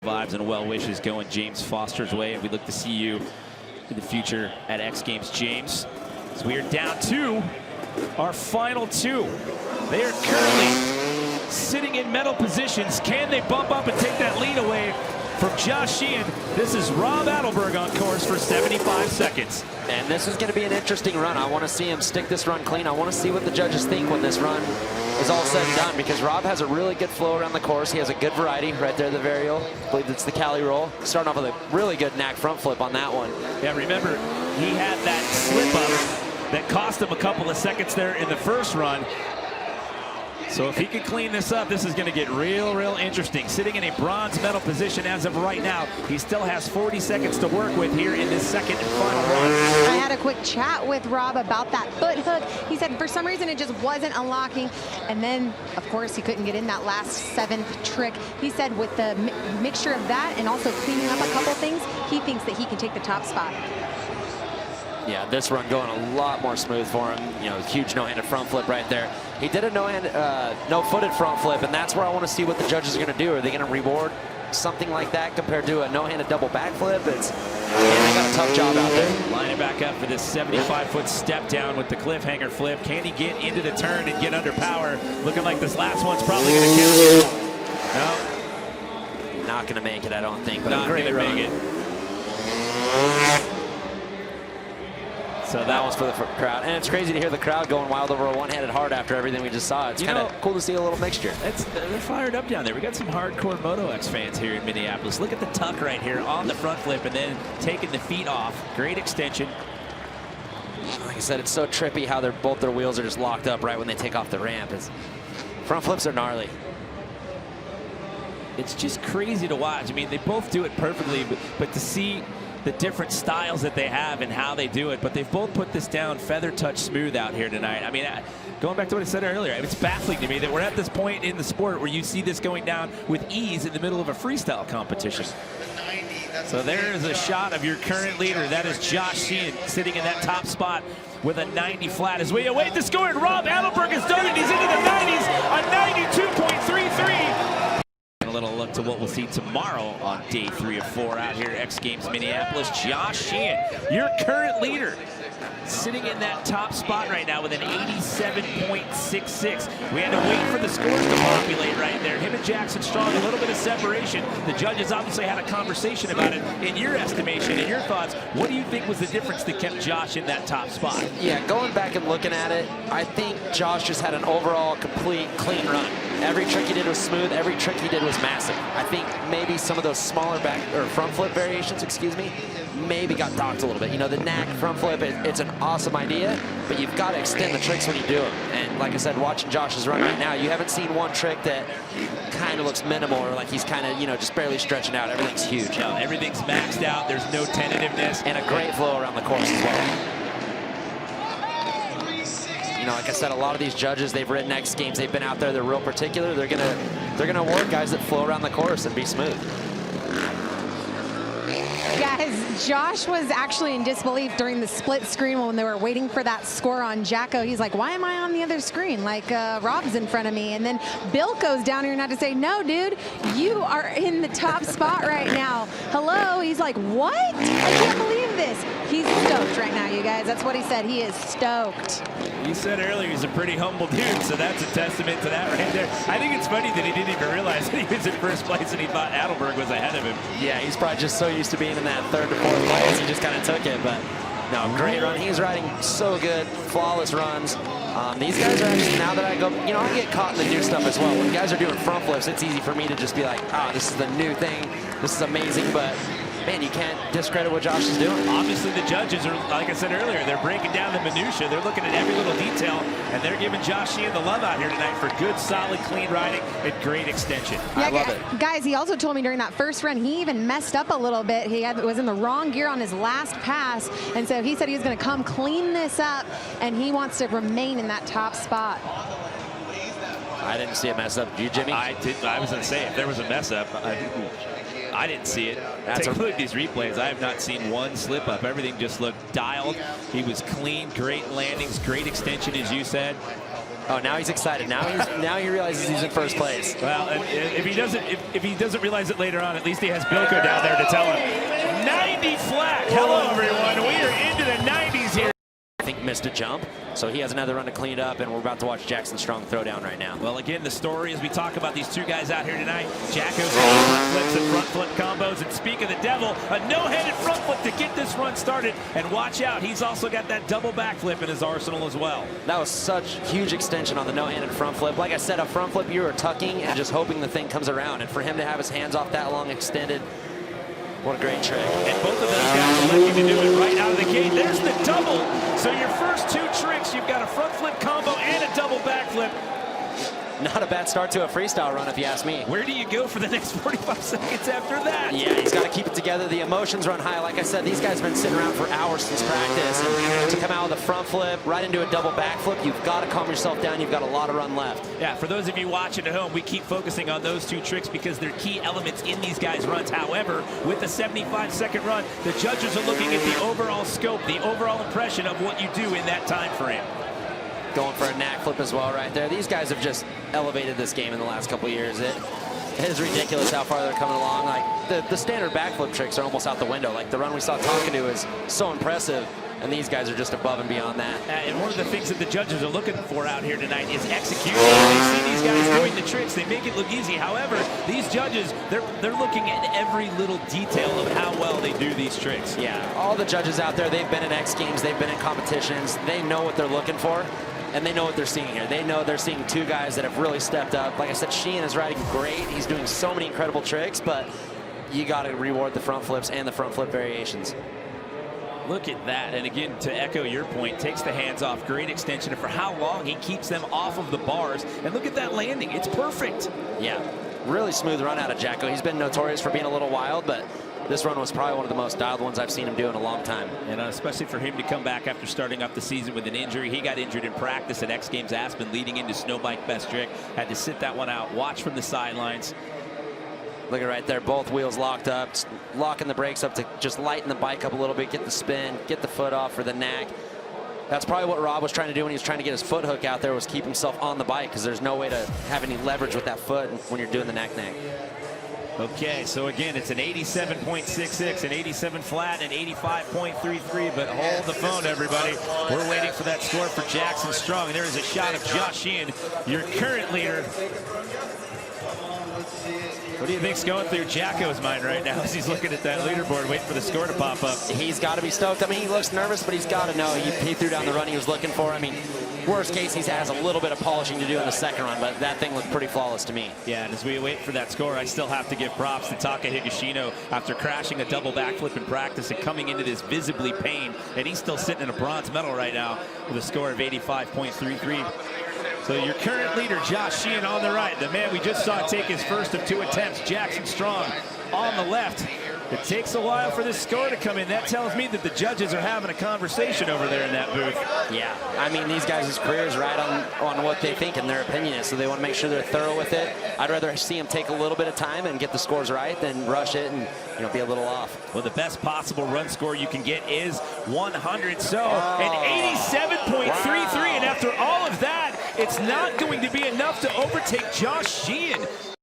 Vibes and well wishes going James Foster's way, and we look to see you in the future at X Games, James. As we are down to our final two. They are currently sitting in medal positions. Can they bump up and take that lead away from Josh Sheehan? This is Rob Adelberg on course for 75 seconds. And this is going to be an interesting run. I want to see him stick this run clean. I want to see what the judges think when this run is all said and done, because Rob has a really good flow around the course. He has a good variety right there, the varial. I believe it's the Cali roll. Starting off with a really good knack front flip on that one. Yeah, remember, he had that slip up that cost him a couple of seconds there in the first run. So if he can clean this up, this is going to get real interesting. Sitting in a bronze medal position as of right now. He still has 40 seconds to work with here in this second and final run. I had a quick chat with Rob about that foot hook. He said for some reason it just wasn't unlocking. And then, of course, he couldn't get in that last 7th trick. He said with the mixture of that and also cleaning up a couple things, he thinks that he can take the top spot. Yeah, this run going a lot more smooth for him. You know, huge no-handed front flip right there. He did a no-footed front flip, and that's where I want to see what the judges are going to do. Are they going to reward something like that compared to a no-handed double backflip? They got a tough job out there. Lining back up for this 75-foot step down with the cliffhanger flip. Can he get into the turn and get under power? Looking like this last one's probably going to count. No. Not going to make it, I don't think. But Not a great run. make it. So that was for the crowd. And it's crazy to hear the crowd going wild over a one-handed hard after everything we just saw. It's kind of cool to see a little mixture. They're fired up down there. We got some hardcore Moto X fans here in Minneapolis. Look at the tuck right here on the front flip and then taking the feet off. Great extension. Like I said, it's so trippy how both their wheels are just locked up right when they take off the ramp. Front flips are gnarly. It's just crazy to watch. I mean, they both do it perfectly, but to see the different styles that they have and how they do it, but they've both put this down feather touch smooth out here tonight. I mean, going back to what I said earlier, it's baffling to me that we're at this point in the sport where you see this going down with ease in the middle of a freestyle competition. So there is a shot of your current leader. That is Josh Sheehan sitting in that top spot with a 90 flat. As we await the score, and Rob Adelberg has done it. He's into the 90s, a 92.33. A little look to what we'll see tomorrow on day 3 of 4 out here at X Games Minneapolis. Josh Sheehan, your current leader, sitting in that top spot right now with an 87.66. We had to wait for the scores to populate right there. Him and Jackson Strong, a little bit of separation. The judges obviously had a conversation about it. In your estimation, in your thoughts, what do you think was the difference that kept Josh in that top spot? Yeah, going back and looking at it, I think Josh just had an overall complete clean run. Every trick he did was smooth. Every trick he did was massive. I think maybe some of those smaller front flip variations, maybe got docked a little bit. You know, the knack front flip, it's an awesome idea, but you've got to extend the tricks when you do them. And like I said, watching Josh's run right now, you haven't seen one trick that kind of looks minimal or like he's kind of, you know, just barely stretching out. Everything's huge. No, everything's maxed out. There's no tentativeness. And a great flow around the course as well. You know, like I said, a lot of these judges, they've ridden X Games, they've been out there, they're real particular. They're gonna award guys that flow around the course and be smooth. Guys, Josh was actually in disbelief during the split screen when they were waiting for that score on Jacko. He's like, why am I on the other screen? Like, Rob's in front of me. And then Bill goes down here and had to say, no, dude, you are in the top spot right now. Hello? He's like, what? I can't believe this. He's stoked right now, you guys. That's what he said. He is stoked. You said earlier he's a pretty humble dude, so that's a testament to that right there. I think it's funny that he didn't even realize that he was in first place and he thought Adelberg was ahead of him. Yeah, he's probably just so used to being in that 3rd to 4th place, he just kind of took it. But no, great run. He's riding so good, flawless runs. These guys are actually, now that I go, you know, I get caught in the new stuff as well. When guys are doing front flips, it's easy for me to just be like, ah, this is the new thing. This is amazing, but man, you can't discredit what Josh is doing. Obviously, the judges are, like I said earlier, they're breaking down the minutia. They're looking at every little detail, and they're giving Josh Sheehan the love out here tonight for good, solid, clean riding and great extension. Yeah, I love it. Guys, he also told me during that first run, he even messed up a little bit. He was in the wrong gear on his last pass, and so he said he was going to come clean this up, and he wants to remain in that top spot. I didn't see a mess up. Did you, Jimmy? I was going to say, if there was a mess up, I didn't see it. Take a look at these replays. I have not seen one slip up. Everything just looked dialed. He was clean, great landings, great extension, as you said. Oh, now he's excited. Now he realizes he's in first place. Well, if he doesn't realize it later on, at least he has Bilko down there to tell him. 90 flat. Hello, everyone. We are into the 90s here. I think missed a jump, so he has another run to clean it up, and we're about to watch Jackson Strong throw down right now. Well, again, the story as we talk about these two guys out here tonight, Jacko's front flips and front flip combos, and speak of the devil, a no-headed front flip to get this run started, and watch out, he's also got that double backflip in his arsenal as well. That was such huge extension on the no-handed front flip. Like I said, a front flip, you were tucking and just hoping the thing comes around, and for him to have his hands off that long extended, what a great trick. And both of those guys are lucky to do it right out of the gate. There's the double. So your first two tricks, you've got a front flip combo and a double backflip. Not a bad start to a freestyle run, if you ask me. Where do you go for the next 45 seconds after that? Yeah, he's got to keep it together. The emotions run high. Like I said, these guys have been sitting around for hours since practice. And to come out with a front flip, right into a double backflip, you've got to calm yourself down. You've got a lot of run left. Yeah, for those of you watching at home, we keep focusing on those two tricks because they're key elements in these guys' runs. However, with the 75-second run, the judges are looking at the overall scope, the overall impression of what you do in that time frame. Going for a knack flip as well right there. These guys have just elevated this game in the last couple of years. It is ridiculous how far they're coming along. Like the standard backflip tricks are almost out the window. Like the run we saw Tonka do is so impressive, and these guys are just above and beyond that. And one of the things that the judges are looking for out here tonight is execution. They see these guys doing the tricks, they make it look easy. However, these judges, they're looking at every little detail of how well they do these tricks. Yeah, all the judges out there, they've been in X Games, they've been in competitions, they know what they're looking for. And they know what they're seeing here. They know they're seeing two guys that have really stepped up. Like I said, Sheehan is riding great. He's doing so many incredible tricks, but you got to reward the front flips and the front flip variations. Look at that. And again, to echo your point, takes the hands off. Great extension. And for how long he keeps them off of the bars. And look at that landing. It's perfect. Yeah, really smooth run out of Jacko. He's been notorious for being a little wild, but this run was probably one of the most dialed ones I've seen him do in a long time. And especially for him to come back after starting off the season with an injury. He got injured in practice at X Games Aspen leading into Snowbike Best Trick. Had to sit that one out, watch from the sidelines. Look at right there, both wheels locked up, locking the brakes up to just lighten the bike up a little bit, get the spin, get the foot off for the knack. That's probably what Rob was trying to do when he was trying to get his foot hook out there, was keep himself on the bike, because there's no way to have any leverage with that foot when you're doing the knack. Okay, so again, it's an 87.66, an 87 flat, and 85.33, but hold the phone, everybody. We're waiting for that score for Jackson Strong, and there is a shot of Josh Sheehan, your current leader. What do you think's going through Jacko's mind right now as he's looking at that leaderboard, waiting for the score to pop up? He's got to be stoked. I mean, he looks nervous, but he's got to know he threw down the run he was looking for. I mean, worst case, he has a little bit of polishing to do in the second run, but that thing looked pretty flawless to me. Yeah, and as we wait for that score, I still have to give props to Taka Higashino after crashing a double backflip in practice and coming into this visibly pain, and he's still sitting in a bronze medal right now with a score of 85.33. So your current leader, Josh Sheehan, on the right. The man we just saw take his first of two attempts, Jackson Strong, on the left. It takes a while for this score to come in. That tells me that the judges are having a conversation over there in that booth. Yeah, I mean, these guys' careers right on what they think and their opinion is, so they want to make sure they're thorough with it. I'd rather see them take a little bit of time and get the scores right than rush it and be a little off. Well, the best possible run score you can get is 100. So an 87.33, and after all of that, it's not going to be enough to overtake Josh Sheehan.